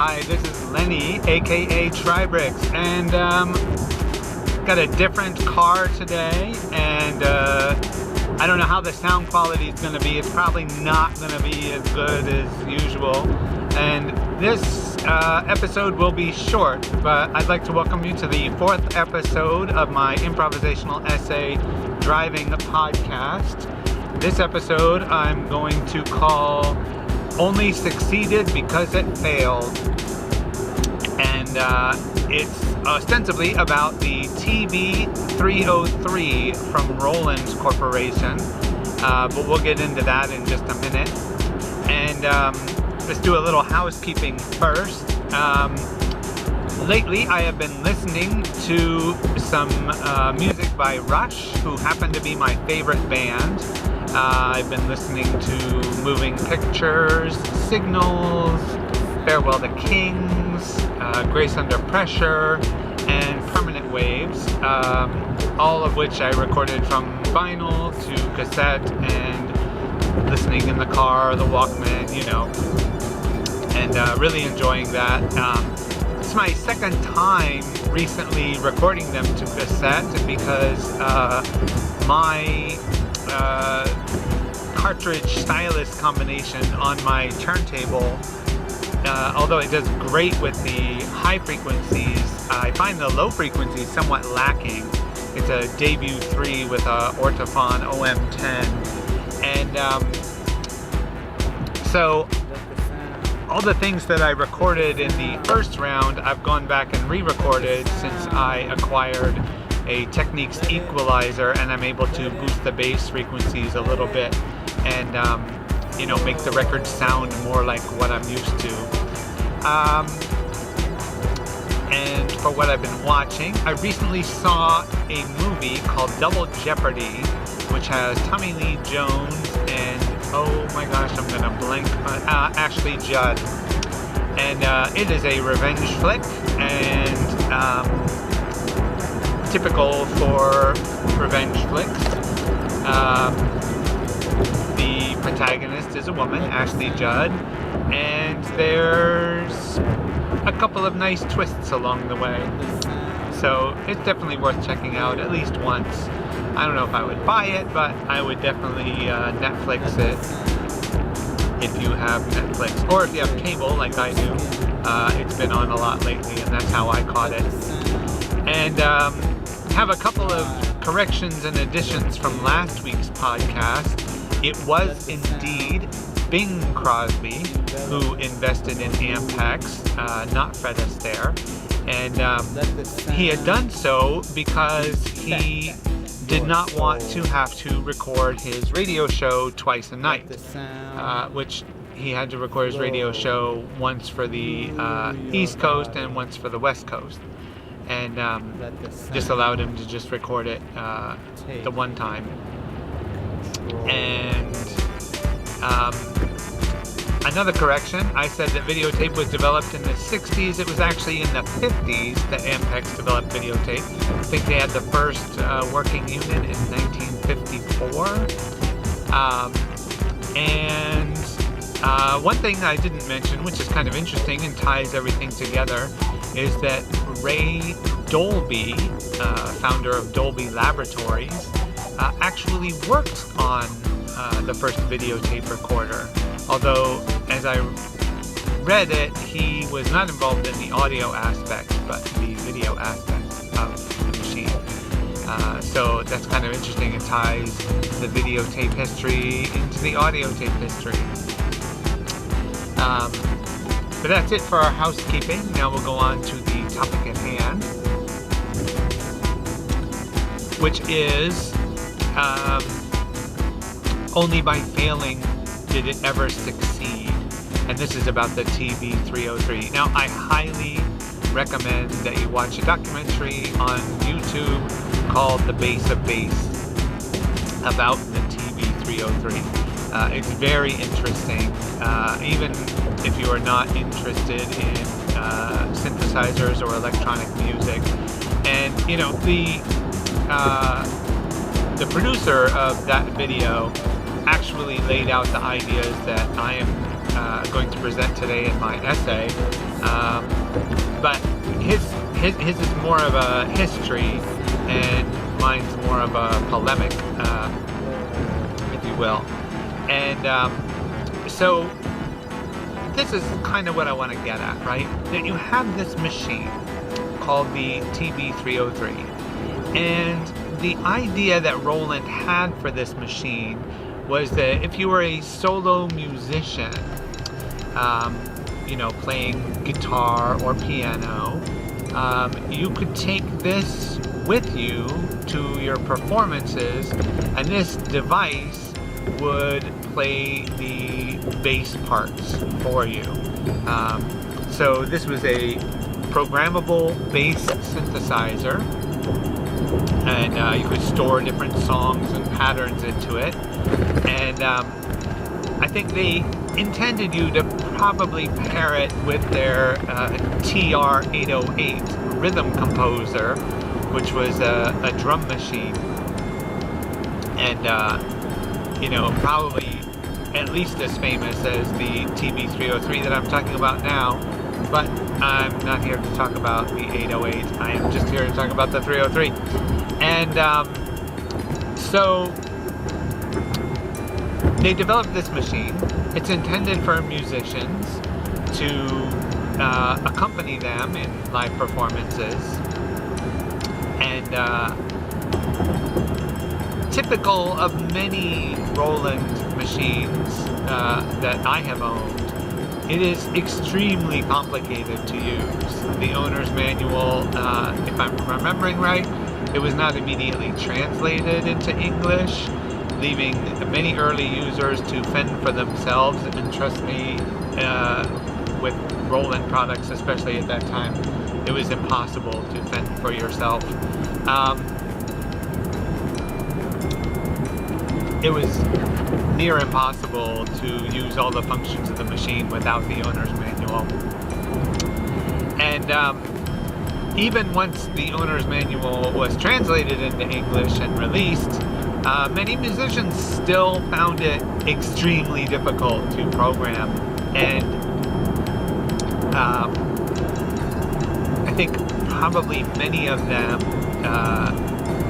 Hi, this is Lenny, aka Tribrix, and got a different car today, and I don't know how the sound quality is going to be. It's probably not going to be as good as usual, and this episode will be short, but I'd like to welcome you to the 4th episode of my improvisational essay driving podcast. This episode I'm going to call Only Succeeded Because It Failed, and it's ostensibly about the TB-303 from Roland Corporation, but we'll get into that in just a minute. And let's do a little housekeeping first. Lately I have been listening to some music by Rush, who happen to be my favorite band. I've been listening to Moving Pictures, Signals, Farewell to Kings, Grace Under Pressure, and Permanent Waves, all of which I recorded from vinyl to cassette and listening in the car, the Walkman, and really enjoying that. It's my second time recently recording them to cassette because my cartridge stylus combination on my turntable, although it does great with the high frequencies, I find the low frequencies somewhat lacking. It's a debut 3 with a Ortofon OM10, and so all the things that I recorded in the first round, I've gone back and re-recorded since I acquired a Technics equalizer, and I'm able to boost the bass frequencies a little bit and make the record sound more like what I'm used to. And for what I've been watching, I recently saw a movie called Double Jeopardy, which has Tommy Lee Jones and, oh my gosh, I'm gonna blank on Ashley Judd. And it is a revenge flick, and typical for revenge flicks. The protagonist is a woman, Ashley Judd, and there's a couple of nice twists along the way. So it's definitely worth checking out at least once. I don't know if I would buy it, but I would definitely Netflix it if you have Netflix, or if you have cable like I do. It's been on a lot lately, and that's how I caught it. And have a couple of corrections and additions from last week's podcast. It was indeed Bing Crosby who invested in Ampex, not Fred Astaire. And he had done so because he did not want to have to record his radio show twice a night, which he had to record his radio show once for the East Coast and once for the West Coast. And this allowed him to just record it the one time. And another correction, I said that videotape was developed in the 60s. It was actually in the 50s that Ampex developed videotape. I think they had the first working unit in 1954. And one thing I didn't mention, which is kind of interesting and ties everything together, is that Ray Dolby, founder of Dolby Laboratories, actually worked on the first videotape recorder. Although, as I read it, he was not involved in the audio aspect, but the video aspect of the machine. So that's kind of interesting. It ties the videotape history into the audio tape history. But that's it for our housekeeping. Now we'll go on to the topic at hand, which is only by failing did it ever succeed. And this is about the TB-303. Now, I highly recommend that you watch a documentary on YouTube called The Bass of Bass about the TB-303. It's very interesting, even if you are not interested in synthesizers or electronic music. And the producer of that video actually laid out the ideas that I am going to present today in my essay. But his is more of a history, and mine's more of a polemic, if you will. And so this is kind of what I want to get at, right? That you have this machine called the TB-303, and the idea that Roland had for this machine was that if you were a solo musician, playing guitar or piano, you could take this with you to your performances, and this device would play the bass parts for you. So this was a programmable bass synthesizer, and you could store different songs and patterns into it. And I think they intended you to probably pair it with their TR-808 rhythm composer, which was a drum machine, and probably at least as famous as the TB-303 that I'm talking about now. But I'm not here to talk about the 808. I am just here to talk about the 303. And so they developed this machine. It's intended for musicians to accompany them in live performances. And typical of many Roland machines that I have owned, it is extremely complicated to use. The owner's manual, if I'm remembering right, it was not immediately translated into English, leaving many early users to fend for themselves. And trust me, with Roland products, especially at that time, it was impossible to fend for yourself. It was near impossible to use all the functions of the machine without the owner's manual. And even once the owner's manual was translated into English and released, many musicians still found it extremely difficult to program. And I think probably many of them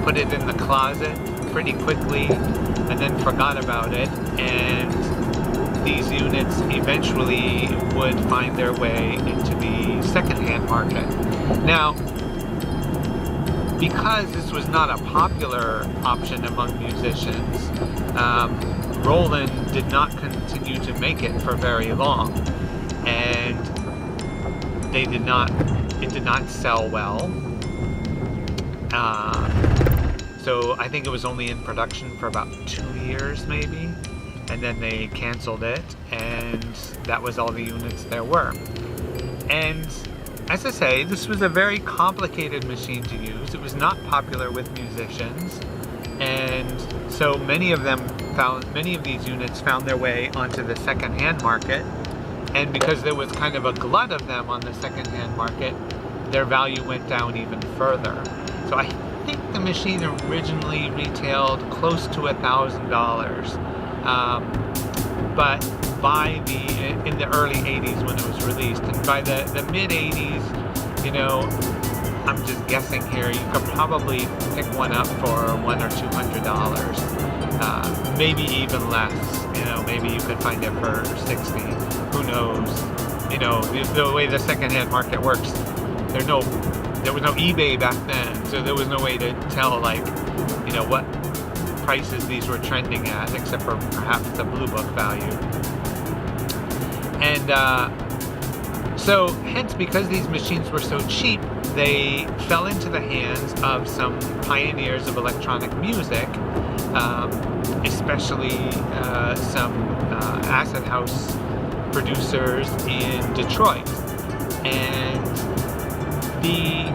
put it in the closet pretty quickly and then forgot about it, and these units eventually would find their way into the secondhand market. Now, because this was not a popular option among musicians, Roland did not continue to make it for very long, and it did not sell well. So I think it was only in production for about 2 years maybe, and then they canceled it, and that was all the units there were. And as I say, this was a very complicated machine to use. It was not popular with musicians, and so many of these units found their way onto the second-hand market, and because there was kind of a glut of them on the second-hand market, their value went down even further. So I think the machine originally retailed close to $1,000, but in the early 80s when it was released, and by the mid 80s, I'm just guessing here, you could probably pick one up for $100 or $200, maybe even less. Maybe you could find it for 60. Who knows? The way the secondhand market works, there was no eBay back then, so there was no way to tell, what prices these were trending at, except for perhaps the Blue Book value. And so, hence, because these machines were so cheap, they fell into the hands of some pioneers of electronic music, especially some acid house producers in Detroit. And the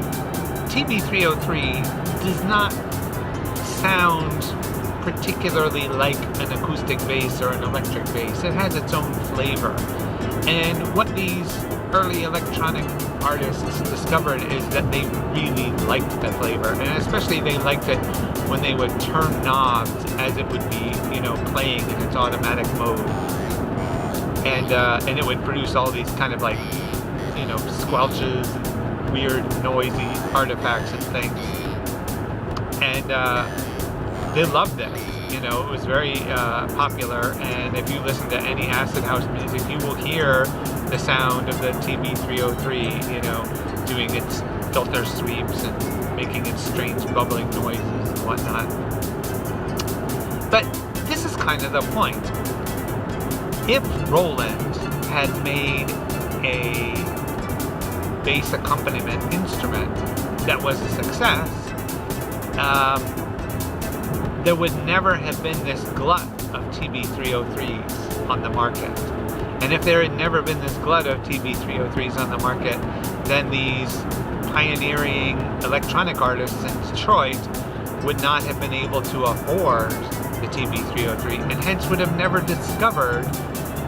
TB-303 does not sound particularly like an acoustic bass or an electric bass. It has its own flavor. And what these early electronic artists discovered is that they really liked the flavor, and especially they liked it when they would turn knobs as it would be, playing in its automatic mode. and it would produce all these kind of like, you know, squelches and weird noisy artifacts and things. And they loved it. You know, it was very popular, and if you listen to any acid house music, you will hear the sound of the TB-303, you know, doing its filter sweeps and making its strange bubbling noises and whatnot. But this is kind of the point. If Roland had made a bass accompaniment instrument that was a success, there would never have been this glut of TB-303s on the market. And if there had never been this glut of TB-303s on the market, then these pioneering electronic artists in Detroit would not have been able to afford the TB-303, and hence would have never discovered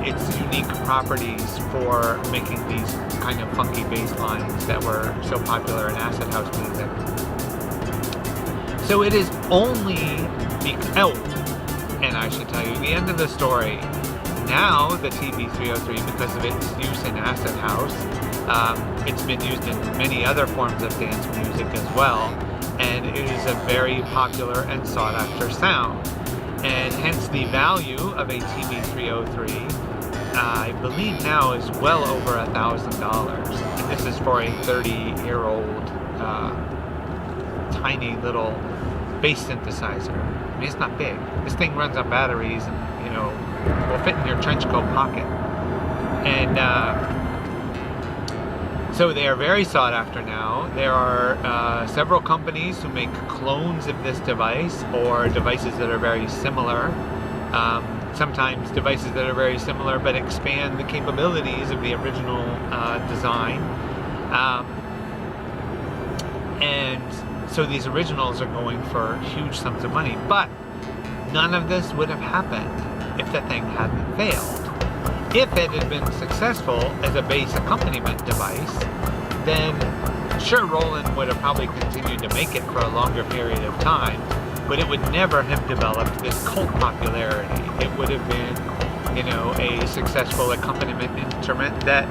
its unique properties for making these kind of funky bass lines that were so popular in acid house music. So it is only and I should tell you the end of the story. Now the TB-303, because of its use in acid house, it's been used in many other forms of dance music as well, and it is a very popular and sought after sound. And hence the value of a TB-303, I believe now is well over $1,000. And this is for a 30-year-old tiny little bass synthesizer. I mean, it's not big. This thing runs on batteries and, you know, will fit in your trench coat pocket. And so they are very sought after now. There are several companies who make clones of this device, or devices that are very similar. Sometimes devices that are very similar but expand the capabilities of the original design. And so these originals are going for huge sums of money. But none of this would have happened if the thing hadn't failed. If it had been successful as a bass accompaniment device, then sure, Roland would have probably continued to make it for a longer period of time, but it would never have developed this cult popularity. It would have been, you know, a successful accompaniment instrument that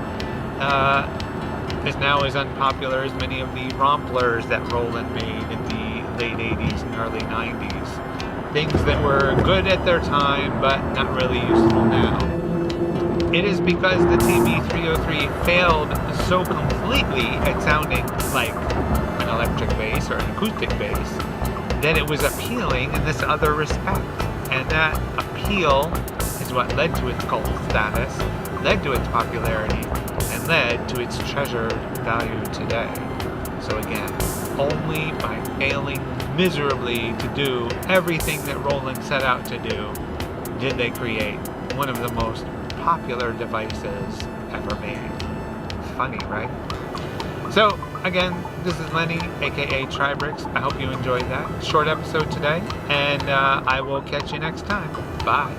is now as unpopular as many of the romplers that Roland made in the late 80s and early 90s. Things that were good at their time, but not really useful now. It is because the TB-303 failed so completely at sounding like an electric bass or an acoustic bass that it was appealing in this other respect. And that appeal is what led to its cult status, led to its popularity, and led to its treasured value today. So again, only by failing miserably to do everything that Roland set out to do did they create one of the most popular devices ever made. Funny, right? So again, this is Lenny, aka Tribrix. I hope you enjoyed that short episode today, and I will catch you next time. Bye.